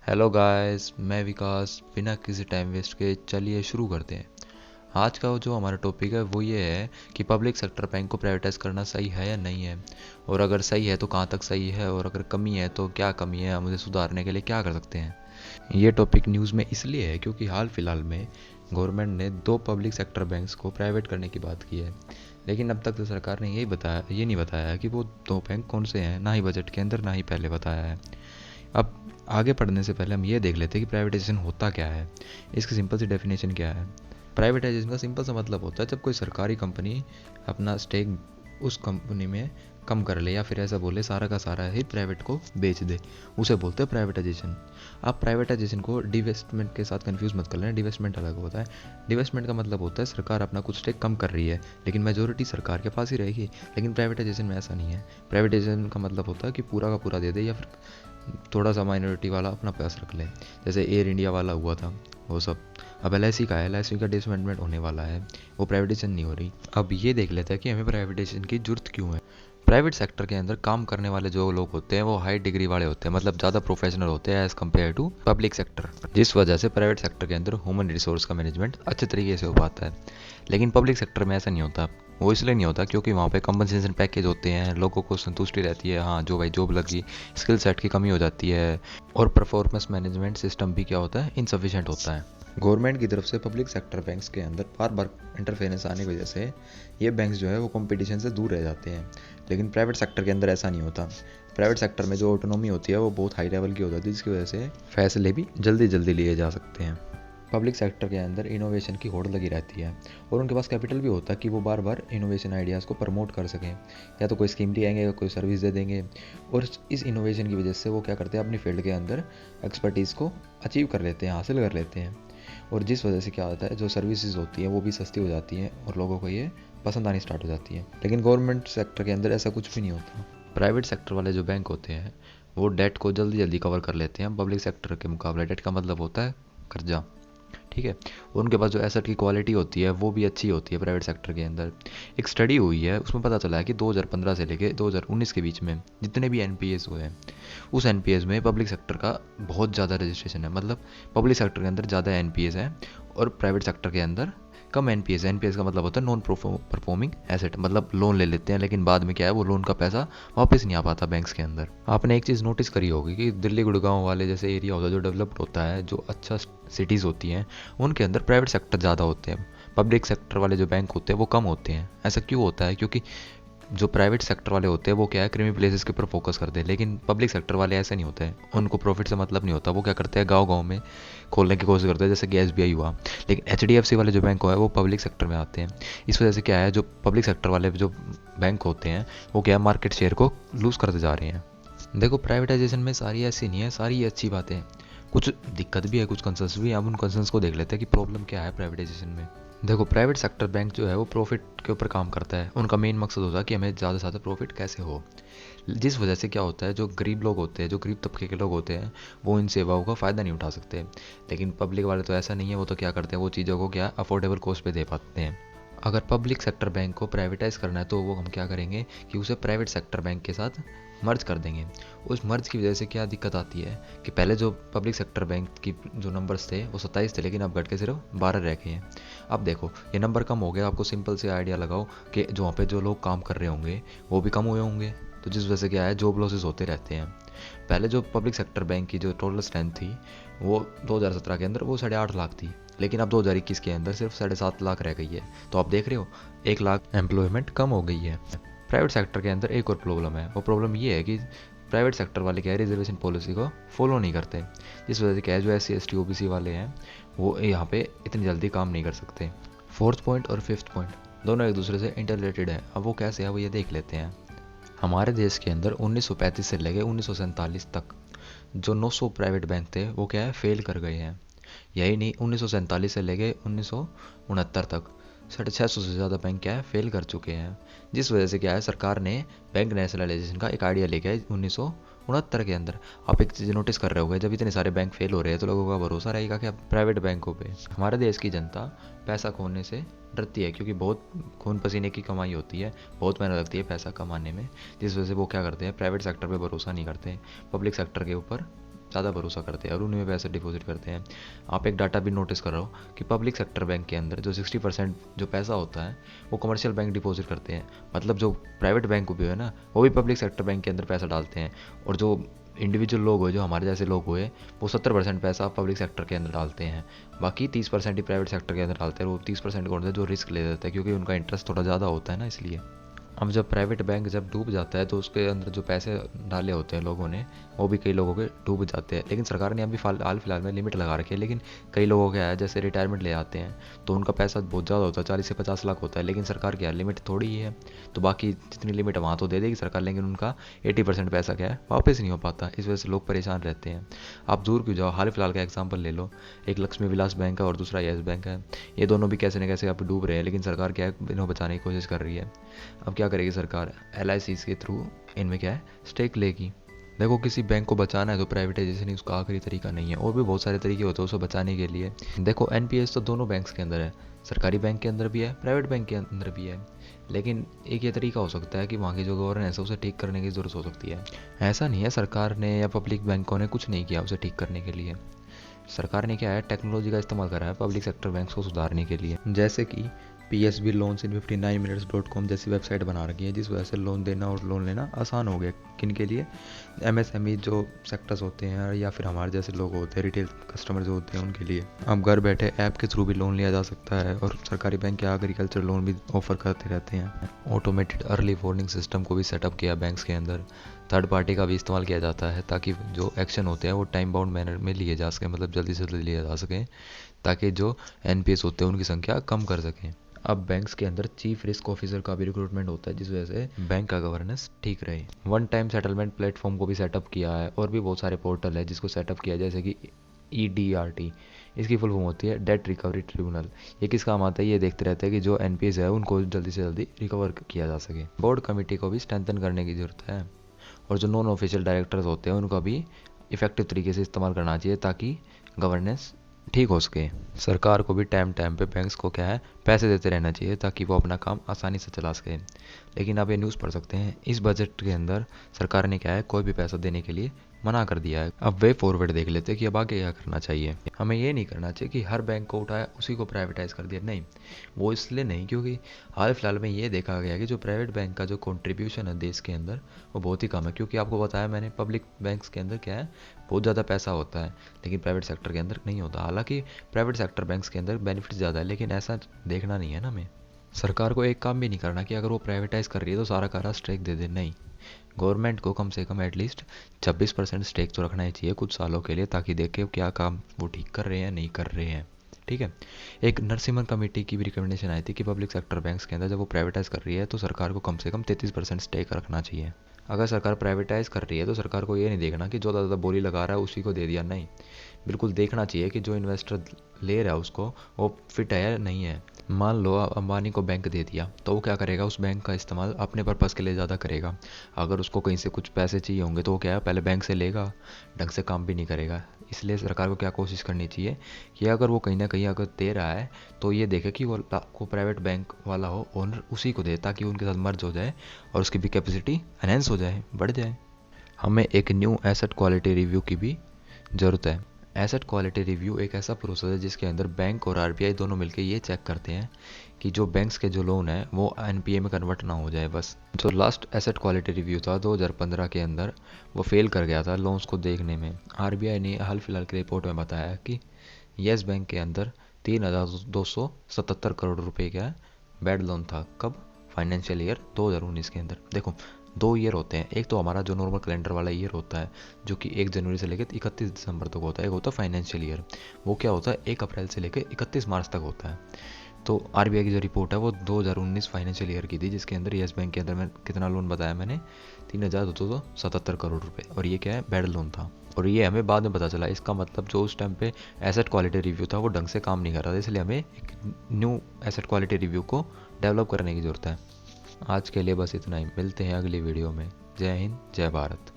Hello guys, मैं विकास। बिना किसी टाइम वेस्ट के चलिए शुरू करते हैं। आज का जो हमारा टॉपिक है वो ये है कि पब्लिक सेक्टर बैंक को प्राइवेटाइज करना सही है या नहीं है, और अगर सही है तो कहाँ तक सही है, और अगर कमी है तो क्या कमी है, हम उसे सुधारने के लिए क्या कर सकते हैं। ये टॉपिक न्यूज़ में इसलिए है क्योंकि हाल फिलहाल में गवर्नमेंट ने दो पब्लिक सेक्टर बैंक्स को प्राइवेट करने की बात की है। लेकिन अब तक तो सरकार ने ये नहीं बताया है कि वो दो बैंक कौन से हैं, ना ही बजट के अंदर, ना ही पहले बताया है। अब आगे पढ़ने से पहले हम ये देख लेते हैं कि प्राइवेटाइजेशन होता क्या है। इसकी सिंपल सी डेफिनेशन क्या है। प्राइवेटाइजेशन का सिंपल सा मतलब होता है जब कोई सरकारी कंपनी अपना स्टेक उस कंपनी में कम कर ले, या फिर ऐसा बोले सारा का सारा ही प्राइवेट को बेच दे, उसे बोलते हैं प्राइवेटाइजेशन। आप प्राइवेटाइजेशन को डिवेस्टमेंट के साथ कंफ्यूज मत कर लेना। डिवेस्टमेंट अलग होता है। डिवेस्टमेंट का मतलब होता है सरकार अपना कुछ स्टेक कम कर रही है, लेकिन मेजोरिटी सरकार के पास ही रहेगी। लेकिन प्राइवेटाइजेशन में ऐसा नहीं है। प्राइवेटाइजेशन का मतलब होता है कि पूरा का पूरा दे दे, या फिर थोड़ा सा माइनॉरिटी वाला अपना पास रख ले। जैसे एयर इंडिया वाला हुआ था वो सब। अब एल का है, एल का डिसमेंटमेंट होने वाला है, वो प्राइवेटाइजेशन नहीं हो रही। अब ये देख लेते हैं कि हमें प्राइवेटाइजेशन की जरूरत क्यों है। प्राइवेट सेक्टर के अंदर काम करने वाले जो लोग होते हैं वो हाई डिग्री वाले होते हैं, मतलब ज़्यादा प्रोफेशनल होते हैं as compare to public sector, जिस वजह से प्राइवेट सेक्टर के अंदर ह्यूमन रिसोर्स का मैनेजमेंट अच्छे तरीके से हो पाता है। लेकिन पब्लिक सेक्टर में ऐसा नहीं होता। वो इसलिए नहीं होता क्योंकि वहाँ पे कंपनसेशन पैकेज होते हैं, लोगों को संतुष्टि रहती है, हाँ जो भाई जॉब लगी, स्किल सेट की कमी हो जाती है, और परफॉर्मेंस मैनेजमेंट सिस्टम भी क्या होता है, इनसफिशिएंट होता है। गवर्नमेंट की तरफ से पब्लिक सेक्टर बैंक्स के अंदर बार बार इंटरफेरेंस आने की वजह से ये बैंक्स जो है वो कंपटीशन से दूर रह जाते हैं। लेकिन प्राइवेट सेक्टर के अंदर ऐसा नहीं होता। प्राइवेट सेक्टर में जो ऑटोनॉमी होती है वो बहुत हाई लेवल की हो जाती है, जिसकी वजह से फैसले भी जल्दी जल्दी लिए जा सकते हैं। पब्लिक सेक्टर के अंदर इनोवेशन की होड़ लगी रहती है, और उनके पास कैपिटल भी होता है कि वो बार बार इनोवेशन आइडियाज़ को प्रमोट कर सकें। या तो कोई स्कीम ले आएंगे या कोई सर्विस दे देंगे, और इस इनोवेशन की वजह से वो क्या करते हैं, अपनी फील्ड के अंदर एक्सपर्टीज़ को अचीव कर लेते हैं, हासिल कर लेते हैं। और जिस वजह से क्या होता है, जो सर्विसेज होती हैं वो भी सस्ती हो जाती हैं, और लोगों को ये पसंद आनी स्टार्ट हो जाती है। लेकिन गवर्नमेंट सेक्टर के अंदर ऐसा कुछ भी नहीं होता। प्राइवेट सेक्टर वाले जो बैंक होते हैं वो डेट को जल्दी जल्दी कवर कर लेते हैं पब्लिक सेक्टर के मुकाबले। डेट का मतलब होता है कर्जा, ठीक है। उनके पास जो एसेट की क्वालिटी होती है वो भी अच्छी होती है प्राइवेट सेक्टर के अंदर। एक स्टडी हुई है, उसमें पता चला है कि 2015 से लेके 2019 के बीच में जितने भी एनपीएस हुए हैं, उस एनपीएस में पब्लिक सेक्टर का बहुत ज़्यादा रजिस्ट्रेशन है। मतलब पब्लिक सेक्टर के अंदर ज़्यादा एनपीएस है और प्राइवेट सेक्टर के अंदर कम एनपीएस है। एनपीएस का मतलब होता है नॉन परफॉर्मिंग एसेट, मतलब लोन ले लेते हैं लेकिन बाद में क्या है, वो लोन का पैसा वापस नहीं आ पाता बैंक्स के अंदर। आपने एक चीज़ नोटिस करी होगी कि दिल्ली गुड़गांव वाले जैसे एरिया होता है, जो डेवलप्ड होता है, जो अच्छा सिटीज़ होती हैं, उनके अंदर प्राइवेट सेक्टर ज़्यादा होते हैं। पब्लिक सेक्टर वाले जो बैंक होते हैं वो कम होते हैं। ऐसा क्यों होता है? क्योंकि जो प्राइवेट सेक्टर वाले होते हैं वो क्या है, क्रीमी प्लेसेस के ऊपर फोकस करते हैं, लेकिन पब्लिक सेक्टर वाले ऐसे नहीं होते हैं। उनको प्रॉफिट से मतलब नहीं होता। वो क्या करते हैं, गांव गांव में खोलने की कोशिश करते हैं, जैसे कि एसबीआई हुआ। लेकिन एचडीएफसी वाले जो बैंक है वो पब्लिक सेक्टर में आते हैं। इस वजह से क्या है, जो पब्लिक सेक्टर वाले जो बैंक होते हैं वो क्या है, मार्केट शेयर को लूज़ करते जा रहे हैं। देखो, प्राइवेटाइजेशन में सारी ऐसी नहीं है, सारी ये अच्छी बातें हैं। कुछ दिक्कत भी है, कुछ कंसर्न्स भी हैं। अब उन कंसर्न्स को देख लेते हैं कि प्रॉब्लम क्या है प्राइवेटाइजेशन में। देखो, प्राइवेट सेक्टर बैंक जो है वो प्रॉफिट के ऊपर काम करता है। उनका मेन मकसद होता है कि हमें ज़्यादा से ज़्यादा प्रॉफिट कैसे हो। जिस वजह से क्या होता है, जो गरीब लोग होते हैं, जो गरीब तबके के लोग होते हैं, वो इन सेवाओं का फ़ायदा नहीं उठा सकते। लेकिन पब्लिक वाले तो ऐसा नहीं है, वो तो क्या करते हैं, वो चीज़ों को क्या अफोर्डेबल कॉस्ट पे दे पाते हैं। अगर पब्लिक सेक्टर बैंक को प्राइवेटाइज करना है तो वो हम क्या करेंगे कि उसे प्राइवेट सेक्टर बैंक के साथ मर्ज कर देंगे। उस मर्ज की वजह से क्या दिक्कत आती है कि पहले जो पब्लिक सेक्टर बैंक की जो नंबर्स थे वो 27 थे, लेकिन अब घट के सिर्फ 12 रह गए हैं। अब देखो, ये नंबर कम हो गया। आपको सिंपल से आइडिया लगाओ कि जो वहाँ पे जो लोग काम कर रहे होंगे वो भी कम हुए होंगे, तो जिस वजह से क्या है, जॉब लॉसेस होते रहते हैं। पहले जो पब्लिक सेक्टर बैंक की जो टोटल स्ट्रेंथ थी वो 2017 के अंदर वो 8.5 लाख थी, लेकिन अब 2021 के अंदर सिर्फ 7.5 लाख रह गई है। तो आप देख रहे हो, 1 लाख एम्प्लॉयमेंट कम हो गई है। प्राइवेट सेक्टर के अंदर एक और प्रॉब्लम है। वो प्रॉब्लम ये है कि प्राइवेट सेक्टर वाले क्या है, रिजर्वेशन पॉलिसी को फॉलो नहीं करते, जिस वजह से क्या है, जो SC ST OBC वाले हैं वो यहाँ पे इतनी जल्दी काम नहीं कर सकते। फोर्थ पॉइंट और फिफ्थ पॉइंट दोनों एक दूसरे से इंटर रिलेटेड है। अब वो कैसे है वो ये देख लेते हैं। हमारे देश के अंदर 1935 से लेकर 1947 तक जो 900 प्राइवेट बैंक थे वो क्या है, फेल कर गए हैं। यही नहीं, 1947 से लेके 1969 तक 650 से ज़्यादा बैंक क्या है, फेल कर चुके हैं। जिस वजह से क्या है, सरकार ने बैंक नेशनलाइजेशन का एक आइडिया लेके आई 1969 के अंदर। आप एक चीज़ नोटिस कर रहे होगे, जब इतने सारे बैंक फेल हो रहे हैं तो लोगों का भरोसा रहेगा क्या प्राइवेट बैंकों पे। हमारे देश की जनता पैसा खोने से डरती है, क्योंकि बहुत खून पसीने की कमाई होती है, बहुत मेहनत लगती है पैसा कमाने में। जिस वजह से वो क्या करते हैं, प्राइवेट सेक्टर पे भरोसा नहीं करते, पब्लिक सेक्टर के ऊपर ज़्यादा भरोसा करते हैं और उन्हीं में पैसे डिपॉजिट करते हैं। आप एक डाटा भी नोटिस कर रहे हो कि पब्लिक सेक्टर बैंक के अंदर जो 60% जो पैसा होता है वो कमर्शियल बैंक डिपॉजिट करते हैं। मतलब जो प्राइवेट बैंक भी है ना, वो भी पब्लिक सेक्टर बैंक के अंदर पैसा डालते हैं। और जो इंडिविजुअल लोग हुए, जो हमारे जैसे लोग हुए, वो 70% पैसा पब्लिक सेक्टर के अंदर डालते हैं। बाकी 30% ही प्राइवेट सेक्टर के अंदर डालते हैं। वो 30% कौन सा जो रिस्क ले लेते हैं, क्योंकि उनका इंटरेस्ट थोड़ा ज़्यादा होता है ना, इसलिए। अब जब प्राइवेट बैंक जब डूब जाता है तो उसके अंदर जो पैसे डाले होते हैं लोगों ने, वो भी कई लोगों के डूब जाते हैं। लेकिन सरकार ने अभी हाल फिलहाल में लिमिट लगा रखी है। लेकिन कई लोगों क्या है, जैसे रिटायरमेंट ले आते हैं तो उनका पैसा बहुत ज़्यादा होता है, 40 से 50 लाख होता है। लेकिन सरकार क्या है, लिमिट थोड़ी ही है, तो बाकी जितनी लिमिट है वहाँ तो दे देगी सरकार, लेकिन उनका 80% पैसा क्या है, वापस नहीं हो पाता। इस वजह से लोग परेशान रहते हैं। आप दूर क्यों जाओ, हाल फिलहाल का एग्जाम्पल ले लो, एक लक्ष्मी विलास बैंक है और दूसरा येस बैंक है। ये दोनों भी कैसे न कैसे आप डूब रहे हैं, लेकिन सरकार क्या है, इन्हें बचाने की कोशिश कर रही है। अब क्या करेगी सरकार, LIC के थ्रू इनमें क्या है, स्टेक लेगी। देखो, किसी बैंक को बचाना है तो प्राइवेटाइजेशन ही उसका आखिरी तरीका नहीं है, और भी बहुत सारे तरीके होते हैं उसे बचाने के लिए। देखो, NPS तो दोनों बैंक्स के अंदर है, सरकारी बैंक के अंदर भी है, प्राइवेट बैंक के अंदर भी है। लेकिन एक ये तरीका हो सकता है कि वहाँ की जो गवर्नेंस है उसे ठीक करने की ज़रूरत हो सकती है। ऐसा नहीं है सरकार ने या पब्लिक बैंकों ने कुछ नहीं किया उसे ठीक करने के लिए। सरकार ने क्या है, टेक्नोलॉजी का इस्तेमाल करा है पब्लिक सेक्टर बैंक को सुधारने के लिए। जैसे कि PSB loans in 59minutes.com जैसी वेबसाइट बना रखी है, जिस वजह से लोन देना और लोन लेना आसान हो गया। किन के लिए, MSME जो सेक्टर्स होते हैं या फिर हमारे जैसे लोग होते हैं, रिटेल कस्टमर जो होते हैं, उनके लिए। अब घर बैठे ऐप के थ्रू भी लोन लिया जा सकता है, और सरकारी बैंक के एग्रीकल्चर लोन भी ऑफर करते रहते हैं। ऑटोमेटेड अर्ली वार्निंग सिस्टम को भी सेटअप किया बैंक्स के अंदर। थर्ड पार्टी का भी इस्तेमाल किया जाता है ताकि जो एक्शन होते हैं वो टाइम बाउंड मैनर में लिए जा सकें, मतलब जल्दी से जल्दी लिए जा सकें, ताकि जो NPS होते हैं उनकी संख्या कम कर सकें। अब बैंक्स के अंदर चीफ रिस्क ऑफिसर का भी रिक्रूटमेंट होता है, जिस वजह से बैंक का गवर्नेंस ठीक रहे। वन टाइम सेटलमेंट प्लेटफॉर्म को भी सेटअप किया है, और भी बहुत सारे पोर्टल है जिसको सेटअप किया है, जैसे कि EDRT, इसकी फुल फॉर्म होती है डेट रिकवरी ट्रिब्यूनल। ये किस काम आता है, ये देखते रहते हैं कि जो NPS है उनको जल्दी से जल्दी रिकवर किया जा सके। बोर्ड कमेटी को भी स्ट्रेंथन करने की जरूरत है, और जो नॉन ऑफिशियल डायरेक्टर्स होते हैं उनका भी इफेक्टिव तरीके से इस्तेमाल करना चाहिए, ताकि गवर्नेंस ठीक हो सके। सरकार को भी टाइम टाइम पे बैंक्स को क्या है, पैसे देते रहना चाहिए, ताकि वो अपना काम आसानी से चला सके। लेकिन आप ये न्यूज़ पढ़ सकते हैं, इस बजट के अंदर सरकार ने क्या है, कोई भी पैसा देने के लिए मना कर दिया है। अब वे फॉरवर्ड देख लेते हैं कि अब आगे क्या करना चाहिए। हमें ये नहीं करना चाहिए कि हर बैंक को उठाया उसी को प्राइवेटाइज कर दिया, नहीं। वो इसलिए नहीं, क्योंकि हाल फिलहाल में ये देखा गया कि जो प्राइवेट बैंक का जो कंट्रीब्यूशन है देश के अंदर, वो बहुत ही कम है। क्योंकि आपको बताया मैंने, पब्लिक बैंक्स के अंदर क्या है, बहुत ज़्यादा पैसा होता है, लेकिन प्राइवेट सेक्टर के अंदर नहीं होता। हालांकि प्राइवेट सेक्टर बैंक्स के अंदर बेनिफिट ज़्यादा है, लेकिन ऐसा देखना नहीं है ना हमें। सरकार को एक काम भी नहीं करना कि अगर वो प्राइवेटाइज कर रही है तो सारा का स्टेक दे दे, नहीं। गवर्नमेंट को कम से कम एटलीस्ट 26% स्टेक तो रखना ही चाहिए कुछ सालों के लिए, ताकि देखे क्या काम वो ठीक कर रहे हैं नहीं कर रहे हैं। ठीक है। एक नरसिम्हन कमेटी की भी रिकमेंडेशन आई थी कि पब्लिक सेक्टर बैंक्स के अंदर जब वो प्राइवेटाइज कर रही है तो सरकार को कम से कम 33% स्टेक रखना चाहिए। अगर सरकार प्राइवेटाइज कर रही है तो सरकार को ये नहीं देखना कि जो ज़्यादा बोली लगा रहा है उसी को दे दिया, नहीं। बिल्कुल देखना चाहिए कि जो इन्वेस्टर ले रहा है उसको वो फिट है या नहीं है। मान लो अंबानी को बैंक दे दिया, तो वो क्या करेगा, उस बैंक का इस्तेमाल अपने पर्पज़ के लिए ज़्यादा करेगा। अगर उसको कहीं से कुछ पैसे चाहिए होंगे तो वो क्या है, पहले बैंक से लेगा, ढंग से काम भी नहीं करेगा। इसलिए सरकार को क्या कोशिश करनी चाहिए कि अगर वो कहीं ना कहीं अगर दे रहा है तो ये देखे कि वो को प्राइवेट बैंक वाला हो, ओनर उसी को दे, ताकि उनके साथ मर्ज हो जाए और उसकी भी कैपेसिटी एनहेंस हो जाए, बढ़ जाए। हमें एक न्यू एसेट क्वालिटी रिव्यू की भी ज़रूरत है। एसेट क्वालिटी रिव्यू एक ऐसा प्रोसेस है जिसके अंदर बैंक और RBI दोनों मिलकर ये चेक करते हैं कि जो बैंक्स के जो लोन है वो NPA में कन्वर्ट ना हो जाए। बस जो लास्ट एसेट क्वालिटी रिव्यू था 2015 के अंदर, वो फेल कर गया था लोन्स को देखने में। RBI ने हाल फिलहाल की रिपोर्ट में बताया कि येस बैंक के अंदर 3,277 करोड़ रुपए का बैड लोन था। कब? फाइनेंशियल ईयर 2019 के अंदर। देखो, 2 ईयर होते हैं, एक तो हमारा जो नॉर्मल कैलेंडर वाला ईयर होता है जो कि 1 जनवरी से लेकर 31 दिसंबर तक होता है, एक होता है फाइनेंशियल ईयर, वो क्या होता है 1 अप्रैल से लेकर 31 मार्च तक होता है। तो RBI की जो रिपोर्ट है वो 2019 फाइनेंशियल ईयर की थी, जिसके अंदर येस बैंक के अंदर में कितना लोन बताया मैंने, 3,277 करोड़ रुपए, और ये क्या है, बैड लोन था। और ये हमें बाद में पता चला। इसका मतलब जो उस टाइम पे एसेट क्वालिटी रिव्यू था वो ढंग से काम नहीं कर रहा था, इसलिए हमें एक न्यू एसेट क्वालिटी रिव्यू को डेवलप करने की ज़रूरत है। आज के लिए बस इतना ही, मिलते हैं अगली वीडियो में। जय हिंद, जय भारत।